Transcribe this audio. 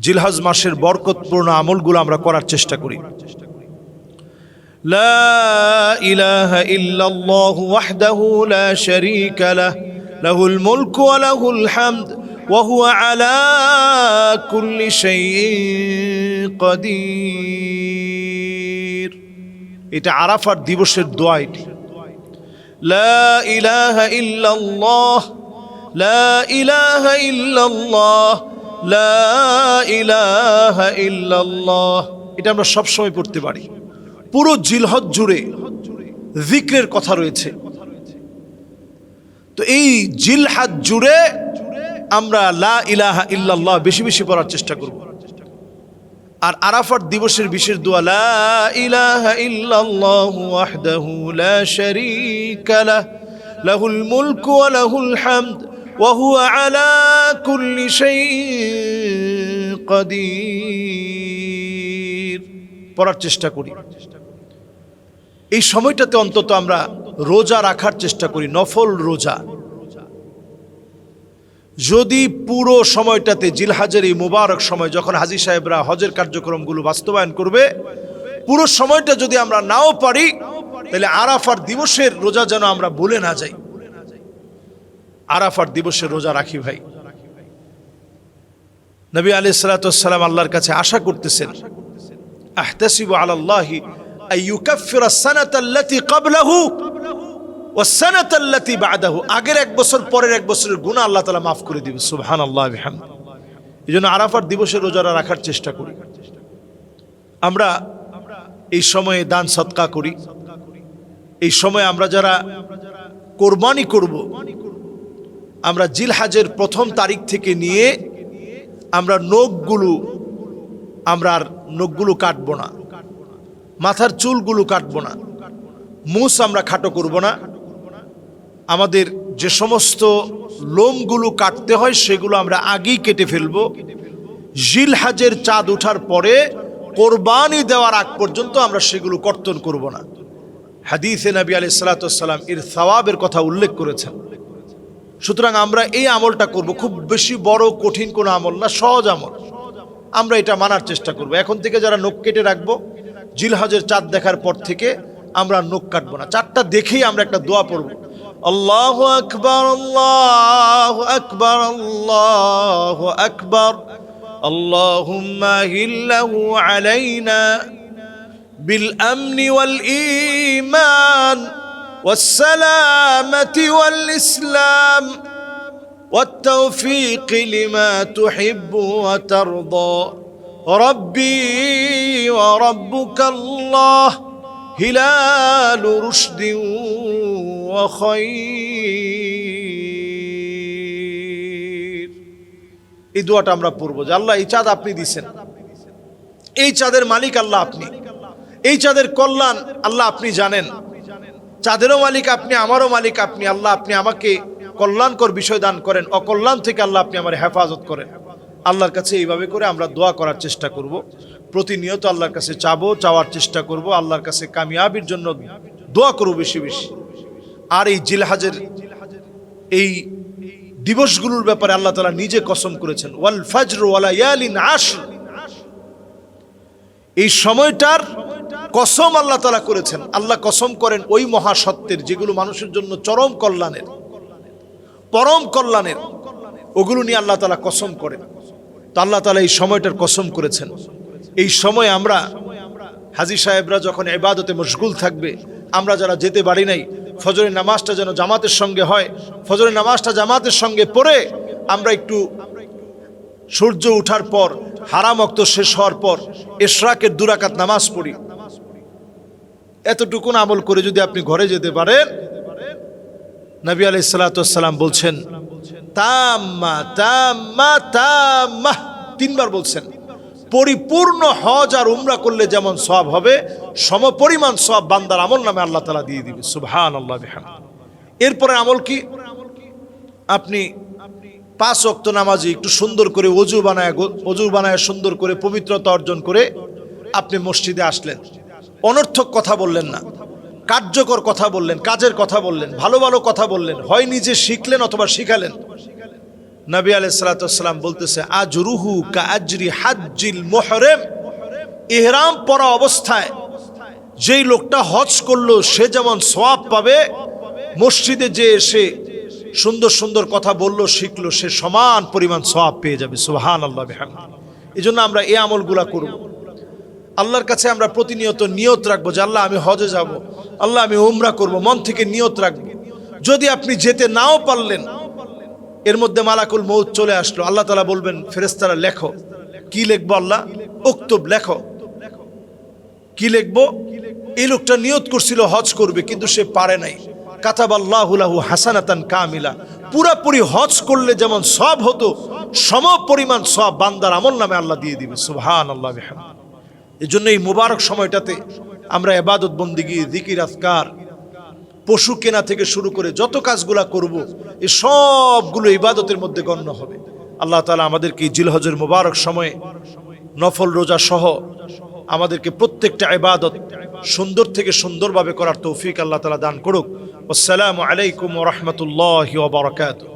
জিলহজ মাসের বরকতপূর্ণ আমলগুলো আমরা করার চেষ্টা করি। লা ইলাহা ইল্লাল্লাহু ওয়াহদাহু লা শারীকা লাহু লাহুল মুলকু ওয়া লাহুল হামদ ওয়া হুয়া আলা কুল্লি শাইইন কাদির। এটা আরাফার দিবসের দোয়া। এটি লা ইলাহা ইল্লাল্লাহ, লা ইলাহা ইল্লাল্লাহ, লা ইলাহা ইল্লাল্লাহ। এটা আমরা সবসময় পড়তে পারি। পুরো জিলহজ জুড়ে যিকরের কথা রয়েছে। তো এই জিলহজ জুড়ে আমরা লা ইলাহা ইল্লাল্লাহ বেশি বেশি পড়ার চেষ্টা করব। আর আরাফাত দিবসের বিশেষ দোয়া লা ইলাহা ইল্লাল্লাহু ওয়াহদাহু লা শারীকা লাহু লাহুল মুলকু ওয়া লাহুল হামদ ওয়া হুয়া আলা কুল্লি শাইইন কাদির পড়ার চেষ্টা করি। এই সময়টাতে অন্তত আমরা রোজা রাখার চেষ্টা করি, নফল রোজা। যদি পুরো সময়টাতে জিলহজের এই মুবারক সময় যখন হাজী সাহেবরা হজের কার্যক্রমগুলো বাস্তবায়ন করবে, পুরো সময়টা যদি আমরা নাও পারি, তাহলে আরাফার দিবসের রোজা যেন আমরা ভুলে না যাই। আরাফার দিবসের রোজা রাখি ভাই। নবী আলাইহিস সালাতু ওয়াস সালাম আল্লাহর কাছে আশা করতেছেন, আহতাসিবু আলাল্লাহি আইয়ুকাফিরা সানাতাল্লাতী ক্বাবলাহু ওয়াস সানাতাল্লাতী বা'দাহু। আগের এক বছর পরের এক বছরের গুনাহ আল্লাহ তাআলা মাফ করে দিবে। সুবহানাল্লাহি ওয়া বিহামদিহি। এজন্য আরাফার দিবসের রোজা রাখার চেষ্টা করি। আমরা এই সময়ে দান সদকা করি। এই সময় আমরা যারা কোরবানি করব, আমরা জিলহজের প্রথম তারিখ থেকে নিয়ে আমরা নখগুলো কাটবো না, মাথার চুলগুলো কাটবো না, মুছ আমরা খাটো করব না। আমাদের যে সমস্ত লোমগুলো কাটতে হয় সেগুলো আমরা আগেই কেটে ফেলবো। জিলহজের চাঁদ ওঠার পরে কোরবানি দেওয়ার আগ পর্যন্ত আমরা সেগুলো কর্তন করব না। হাদিসে নবী আলাইহিস সালাতু ওয়াস সালাম এর সওয়াবের কথা উল্লেখ করেছেন। সুতরাং আমরা এই আমলটা করব। খুব বেশি বড় কঠিন কোনো আমল না, সহজ আমল। আমরা এটা মানার চেষ্টা করব। এখন থেকে যারা নখ কেটে রাখবো, জিলহজের চাঁদ দেখার পর থেকে আমরা নখ কাটবো না। চাঁদটা দেখেই আমরা একটা দোয়া পড়ব, আল্লাহু আকবার, আল্লাহু আকবার, আল্লাহু আকবার, আল্লাহুম্মা হিল্লাহু আলাইনা বিল আমনি ওয়াল ঈমান ওয়াস সালামাতি ওয়াল ইসলাম ওয়াত তাওফীক লিমা তুহিব্বু ওয়া তারদা রব্বি ওয়া রাব্বুকাল্লাহ হিলালু রুশদিন ওয়া খায়র। এই দোয়াটা আমরা পড়ব যে আল্লাহ এই চাঁদ আপনি দিয়েছেন, এই চাঁদের মালিক আল্লাহ আপনি, এই চাঁদের কল্যাণ আল্লাহ আপনি জানেন। চাঁদেরও মালিক আপনি, আমারও মালিক আপনি। আল্লাহ আপনি আমাকে কল্যাণকর বিষয় দান করেন, অকল্যাণ থেকে আল্লাহ আপনি আমার হেফাজত করেন। আল্লাহর কাছে এইভাবে করে আমরা দোয়া করার চেষ্টা করব। প্রতিনিয়ত আল্লাহর কাছে চাওয়ার চেষ্টা করব। আল্লাহর কাছে কামিয়াবির জন্য দোয়া করব বেশি বেশি। আর এই জিলহজের এই দিবসগুলোর ব্যাপারে আল্লাহ তাআলা নিজে কসম করেছেন, ওয়াল ফাজর ওয়া লায়ালিন আশর। এই সময়টার কসম আল্লাহ তাআলা করেছেন। আল্লাহ কসম করেন ওই মহাসত্যের যেগুলো মানুষের জন্য চরম কল্যাণের, পরম কল্যাণের, ওগুলো নিয়ে আল্লাহ তাআলা কসম করেন। তো আল্লাহ তাআলা এই সময়টার কসম করেছেন। এই সময় আমরা হাজী সাহেবরা যখন ইবাদতে মশগুল থাকবে, আমরা যারা যেতে পারি নাই, ফজরের নামাজটা যেন জামাতের সঙ্গে হয়। ফজরের নামাজটা জামাতের সঙ্গে পড়ে আমরা একটু সূর্য ওঠার পর, হারাম ওয়াক্ত শেষ হওয়ার পর ইশরাকের 2 রাকাত নামাজ পড়ি। এতটুকুন আমল করে যদি আপনি ঘরে যেতে পারেন, নবী আলাইহিস সালাতু ওয়াস সালাম বলছেন তাম্মা তাম্মা তাম্মা, 3 বার বলছেন। পরিপূর্ণ হজ আর উমরা করলে যেমন সওয়াব হবে, সমপরিমাণ সওয়াব বান্দার আমল নামে আল্লাহ তাআলা দিয়ে দিবে। সুবহানাল্লাহ বিহামদিহি। এরপরে আমল কি? আপনি 5 ওয়াক্ত নামাজি একটু সুন্দর করে অজু বানায় সুন্দর করে পবিত্রতা অর্জন করে আপনি মসজিদে আসলেন। অনর্থক কথা বললেন না, কার্যকর কথা বললেন, কাজের কথা বললেন, ভালো ভালো কথা বললেন। হয় নিজে শিখলেন অথবা শিখালেন। নবী আলাইহিস সালাতু ওয়াস সালাম বলতেছে আজরুহু কা আজরি হাজ্জিল মুহরিম, ইহরাম পরা অবস্থায় যেই লোকটা হজ করলো সে যেমন সওয়াব পাবে, মসজিদে যে এসে সুন্দর সুন্দর কথা বললো শিখলো সে সমান পরিমাণ সওয়াব পেয়ে যাবে। সুবহানাল্লাহ বিহামদিহি। এই জন্য আমরা এই আমলগুলা করব। আল্লাহর কাছে আমরা প্রতিনিয়ত নিয়ত রাখবো যে আল্লাহ আমি হজে যাব, আল্লাহ আমি উমরা করব, মন থেকে নিয়ত রাখবো। যদি আপনি যেতে নাও পারলেন, এর মধ্যে মালাকুল মউত চলে আসলো, আল্লাহ তাআলা বলবেন ফেরেশতারা লেখো। কি লিখবো? আল্লাহ উক্তুব, লেখো। কি লিখবো? এই লোকটা নিয়ত করছিল হজ করবে কিন্তু সে পারে নাই। কাতাবাল্লাহু লাহু হাসানাতান কামিলা, পুরাপুরি হজ করলে যেমন সওয়াব হতো সম পরিমাণ সওয়াব বান্দার আমল নামে আল্লাহ দিয়ে দিবে। সুবহানাল্লাহ বিহামদিহি। এজন্য এই মুবারক সময়টাতে আমরা ইবাদত বন্দেগী, জিকির, আজকার, পশু কেনা থেকে শুরু করে যত কাজগুলা করব এই সবগুলো ইবাদতের মধ্যে গণ্য হবে। আল্লাহ তাআলা আমাদেরকে জিলহজের মুবারক সময়ে নফল রোজা সহ আমাদেরকে প্রত্যেকটা ইবাদত সুন্দর থেকে সুন্দরভাবে করার তৌফিক আল্লাহ তাআলা দান করুক। আসসালামু আলাইকুম ওয়া রাহমাতুল্লাহি ওয়া বারাকাতুহু।